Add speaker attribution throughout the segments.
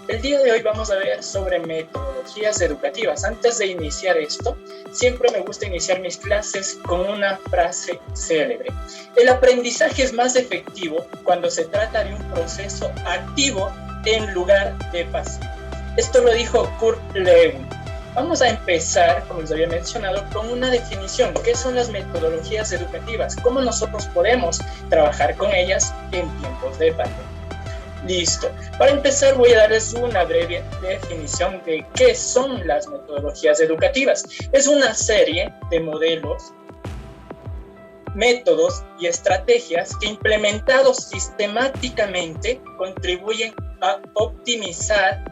Speaker 1: El día de hoy vamos a ver sobre metodologías educativas. Antes de iniciar esto, siempre me gusta iniciar mis clases con una frase célebre. El aprendizaje es más efectivo cuando se trata de un proceso activo en lugar de pasivo. Esto lo dijo Kurt Lewin. Vamos a empezar, como les había mencionado, con una definición. ¿Qué son las metodologías educativas? ¿Cómo nosotros podemos trabajar con ellas en tiempos de pandemia? Listo. Para empezar voy a darles una breve definición de qué son las metodologías educativas. Es una serie de modelos, métodos y estrategias que implementados sistemáticamente contribuyen a optimizar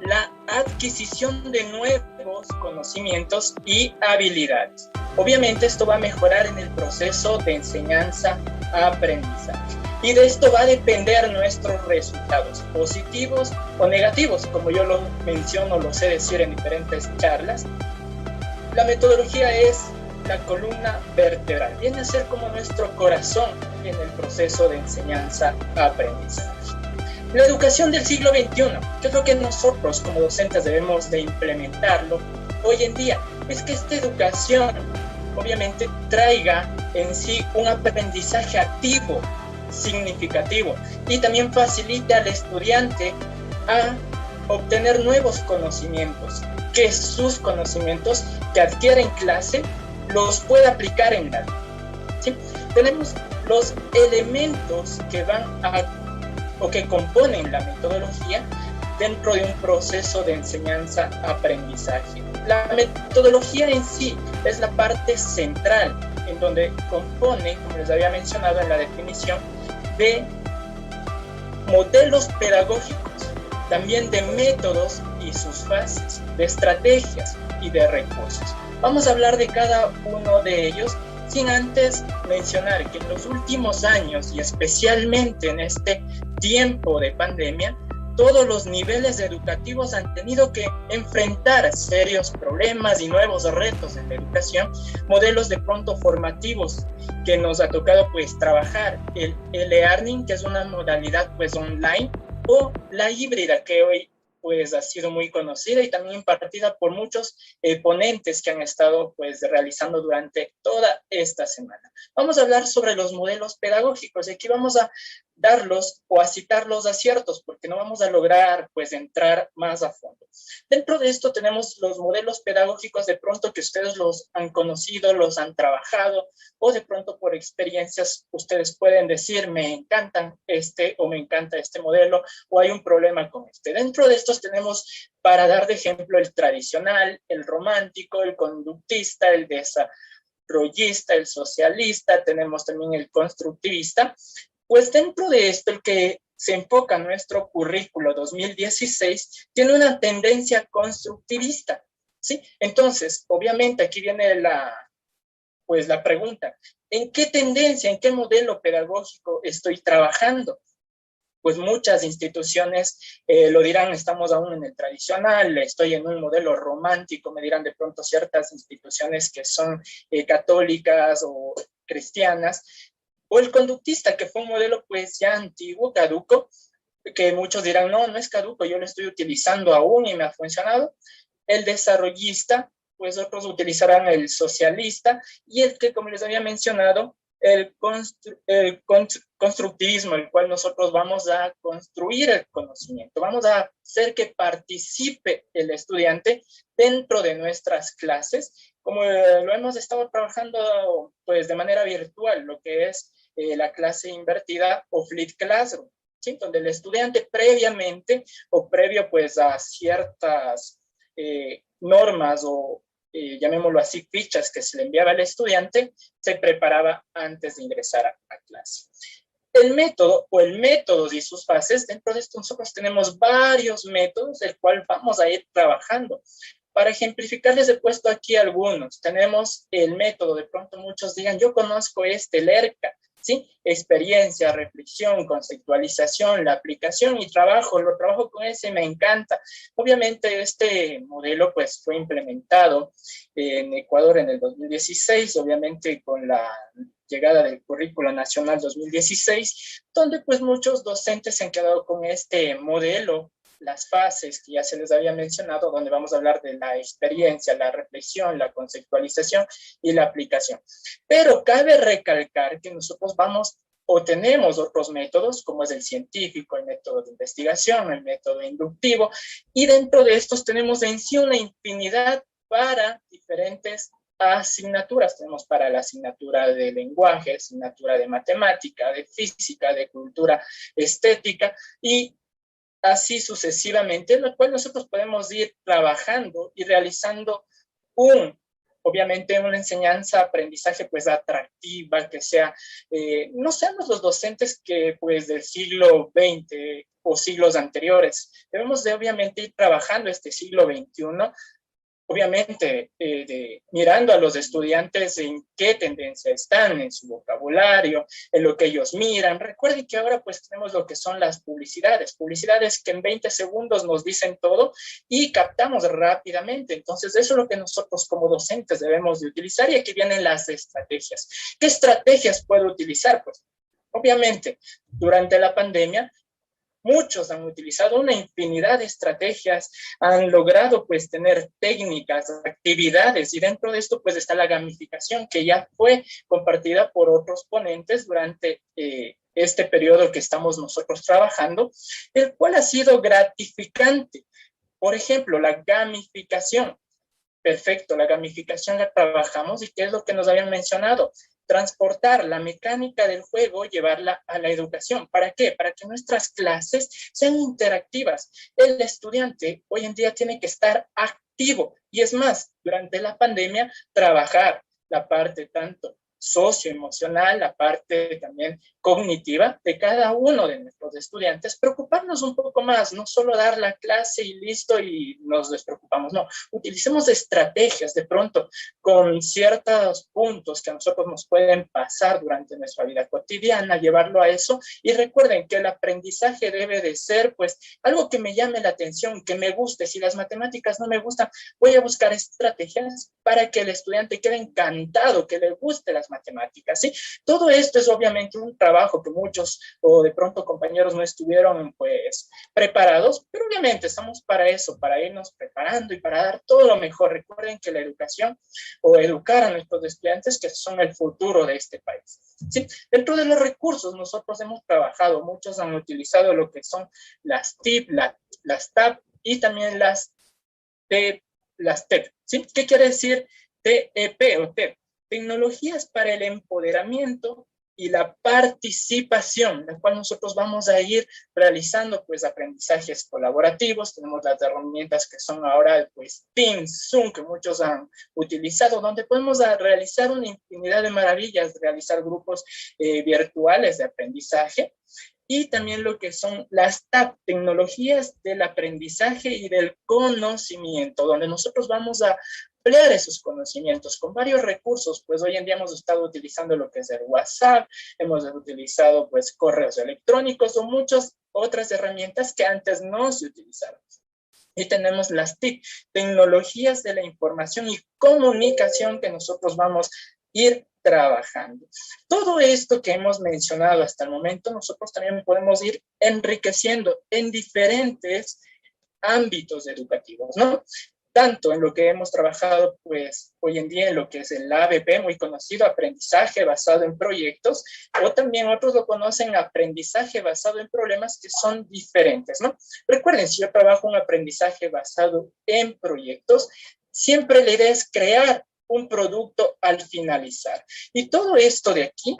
Speaker 1: la adquisición de nuevos conocimientos y habilidades. Obviamente esto va a mejorar en el proceso de enseñanza-aprendizaje. Y de esto va a depender nuestros resultados, positivos o negativos, como yo lo menciono, lo sé decir en diferentes charlas. La metodología es la columna vertebral, viene a ser como nuestro corazón en el proceso de enseñanza-aprendizaje. La educación del siglo XXI, que es lo que nosotros como docentes debemos de implementarlo hoy en día, es que esta educación obviamente traiga en sí un aprendizaje activo, significativo, y también facilite al estudiante a obtener nuevos conocimientos, que sus conocimientos que adquiere en clase los pueda aplicar en la vida. ¿Sí? Tenemos los elementos que van a o que componen la metodología dentro de un proceso de enseñanza-aprendizaje. La metodología en sí es la parte central en donde compone, como les había mencionado en la definición, de modelos pedagógicos, también de métodos y sus fases, de estrategias y de recursos. Vamos a hablar de cada uno de ellos, sin antes mencionar que en los últimos años y especialmente en este tiempo de pandemia, todos los niveles educativos han tenido que enfrentar serios problemas y nuevos retos en la educación, modelos de pronto formativos que nos ha tocado pues trabajar, el e-learning, que es una modalidad pues online, o la híbrida, que hoy pues ha sido muy conocida y también impartida por muchos ponentes que han estado pues realizando durante toda esta semana. Vamos a hablar sobre los modelos pedagógicos y aquí vamos a darlos o a citar los aciertos porque no vamos a lograr pues entrar más a fondo. Dentro de esto tenemos los modelos pedagógicos de pronto que ustedes los han conocido, los han trabajado o de pronto por experiencias ustedes pueden decir me encantan este o me encanta este modelo o hay un problema con este. Dentro de estos tenemos para dar de ejemplo el tradicional, el romántico, el conductista, el desarrollista, el socialista, tenemos también el constructivista. Pues dentro de esto, el que se enfoca en nuestro currículo 2016 tiene una tendencia constructivista, ¿sí? Entonces, obviamente aquí viene la pregunta, ¿en qué tendencia, en qué modelo pedagógico estoy trabajando? Pues muchas instituciones lo dirán, estamos aún en el tradicional, estoy en un modelo romántico, me dirán de pronto ciertas instituciones que son católicas o cristianas, o el conductista, que fue un modelo pues ya antiguo, caduco, que muchos dirán, no, no es caduco, yo lo estoy utilizando aún y me ha funcionado. El desarrollista, pues otros utilizarán el socialista, y el que, como les había mencionado, el constructivismo, el cual nosotros vamos a construir el conocimiento, vamos a hacer que participe el estudiante dentro de nuestras clases, como lo hemos estado trabajando pues de manera virtual, lo que es la clase invertida o Flipped Classroom, ¿sí? Donde el estudiante previamente o previo pues a ciertas normas o llamémoslo así, fichas que se le enviaba al estudiante, se preparaba antes de ingresar a clase. El método o el método y sus fases, dentro de esto nosotros tenemos varios métodos, el cual vamos a ir trabajando. Para ejemplificarles he puesto aquí algunos. Tenemos el método, de pronto muchos digan, yo conozco el ERCA, ¿sí? Experiencia, reflexión, conceptualización, la aplicación y trabajo, lo trabajo con ese, me encanta. Obviamente este modelo pues fue implementado en Ecuador en el 2016, obviamente con la llegada del Currículo Nacional 2016, donde pues muchos docentes se han quedado con este modelo las fases que ya se les había mencionado, donde vamos a hablar de la experiencia, la reflexión, la conceptualización y la aplicación. Pero cabe recalcar que nosotros vamos o tenemos otros métodos, como es el científico, el método de investigación, el método inductivo, y dentro de estos tenemos en sí una infinidad para diferentes asignaturas. Tenemos para la asignatura de lenguaje, asignatura de matemática, de física, de cultura estética, y así sucesivamente, en lo cual nosotros podemos ir trabajando y realizando obviamente una enseñanza, aprendizaje pues atractiva, que sea, no seamos los docentes que pues del siglo XX o siglos anteriores, debemos de obviamente ir trabajando este siglo XXI, obviamente mirando a los estudiantes en qué tendencia están, en su vocabulario, en lo que ellos miran. Recuerden que ahora pues tenemos lo que son las publicidades que en 20 segundos nos dicen todo y captamos rápidamente. Entonces eso es lo que nosotros como docentes debemos de utilizar, y aquí vienen las estrategias. ¿Qué estrategias puedo utilizar? Pues obviamente durante la pandemia muchos han utilizado una infinidad de estrategias, han logrado pues tener técnicas, actividades, y dentro de esto pues está la gamificación, que ya fue compartida por otros ponentes durante este periodo que estamos nosotros trabajando, el cual ha sido gratificante. Por ejemplo, la gamificación. Perfecto, la gamificación la trabajamos, y ¿qué es lo que nos habían mencionado? Transportar la mecánica del juego, llevarla a la educación. ¿Para qué? Para que nuestras clases sean interactivas. El estudiante hoy en día tiene que estar activo, y es más, durante la pandemia, trabajar la parte tanto socioemocional, la parte también cognitiva de cada uno de nuestros estudiantes, preocuparnos un poco más, no solo dar la clase y listo y nos despreocupamos, no, utilicemos estrategias de pronto con ciertos puntos que a nosotros nos pueden pasar durante nuestra vida cotidiana, llevarlo a eso, y recuerden que el aprendizaje debe de ser pues algo que me llame la atención, que me guste. Si las matemáticas no me gustan, voy a buscar estrategias para que el estudiante quede encantado, que le guste las matemáticas, ¿sí? Todo esto es obviamente un trabajo que muchos o de pronto compañeros no estuvieron pues preparados, pero obviamente estamos para eso, para irnos preparando y para dar todo lo mejor. Recuerden que la educación o educar a nuestros estudiantes, que son el futuro de este país, ¿sí? Dentro de los recursos nosotros hemos trabajado, muchos han utilizado lo que son las TIP, las TAP y también las TEP, ¿sí? ¿Qué quiere decir TEP o TEP? Tecnologías para el empoderamiento y la participación, la cual nosotros vamos a ir realizando pues aprendizajes colaborativos. Tenemos las herramientas que son ahora pues Teams, Zoom, que muchos han utilizado, donde podemos realizar una infinidad de maravillas, realizar grupos virtuales de aprendizaje. Y también lo que son las TAP, tecnologías del aprendizaje y del conocimiento, donde nosotros vamos a ampliar esos conocimientos con varios recursos. Pues hoy en día hemos estado utilizando lo que es el WhatsApp, hemos utilizado pues correos electrónicos o muchas otras herramientas que antes no se utilizaban. Y tenemos las TIC, tecnologías de la información y comunicación, que nosotros vamos a ir trabajando. Todo esto que hemos mencionado hasta el momento, nosotros también podemos ir enriqueciendo en diferentes ámbitos educativos, ¿no? Tanto en lo que hemos trabajado, pues, hoy en día en lo que es el ABP, muy conocido, aprendizaje basado en proyectos, o también otros lo conocen, aprendizaje basado en problemas, que son diferentes, ¿no? Recuerden, si yo trabajo un aprendizaje basado en proyectos, siempre la idea es crear un producto al finalizar. Y todo esto de aquí,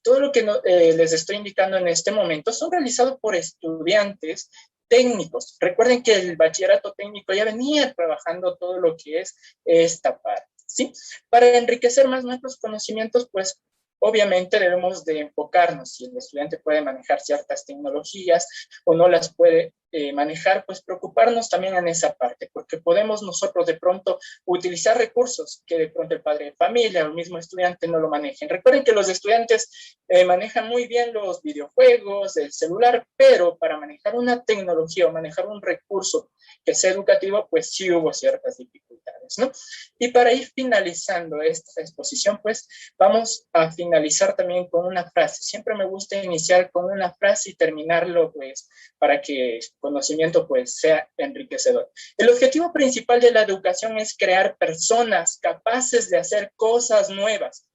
Speaker 1: todo lo que les estoy indicando en este momento, son realizados por estudiantes técnicos. Recuerden que el bachillerato técnico ya venía trabajando todo lo que es esta parte, ¿sí? Para enriquecer más nuestros conocimientos, pues obviamente debemos de enfocarnos. Si el estudiante puede manejar ciertas tecnologías o no las puede manejar, pues preocuparnos también en esa parte, porque podemos nosotros de pronto utilizar recursos que de pronto el padre de familia o el mismo estudiante no lo manejen. Recuerden que los estudiantes manejan muy bien los videojuegos, el celular, pero para manejar una tecnología o manejar un recurso que sea educativo, pues sí hubo ciertas dificultades, ¿no? Y para ir finalizando esta exposición, pues vamos a finalizar también con una frase. Siempre me gusta iniciar con una frase y terminarlo, pues, para que conocimiento pues sea enriquecedor. El objetivo principal de la educación es crear personas capaces de hacer cosas nuevas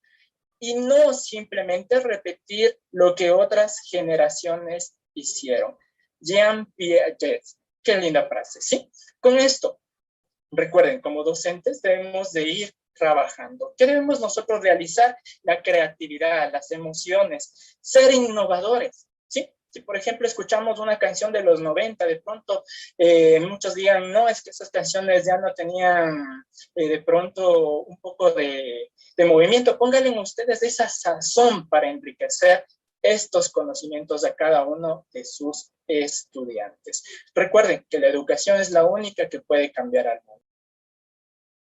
Speaker 1: y no simplemente repetir lo que otras generaciones hicieron. Jean Piaget, qué linda frase, ¿sí? Con esto, recuerden, como docentes debemos de ir trabajando. ¿Qué debemos nosotros realizar? La creatividad, las emociones, ser innovadores, ¿sí? Si, por ejemplo, escuchamos una canción de los 90, de pronto muchos digan, no, es que esas canciones ya no tenían de pronto un poco de movimiento. Pónganle ustedes esa sazón para enriquecer estos conocimientos a cada uno de sus estudiantes. Recuerden que la educación es la única que puede cambiar al mundo.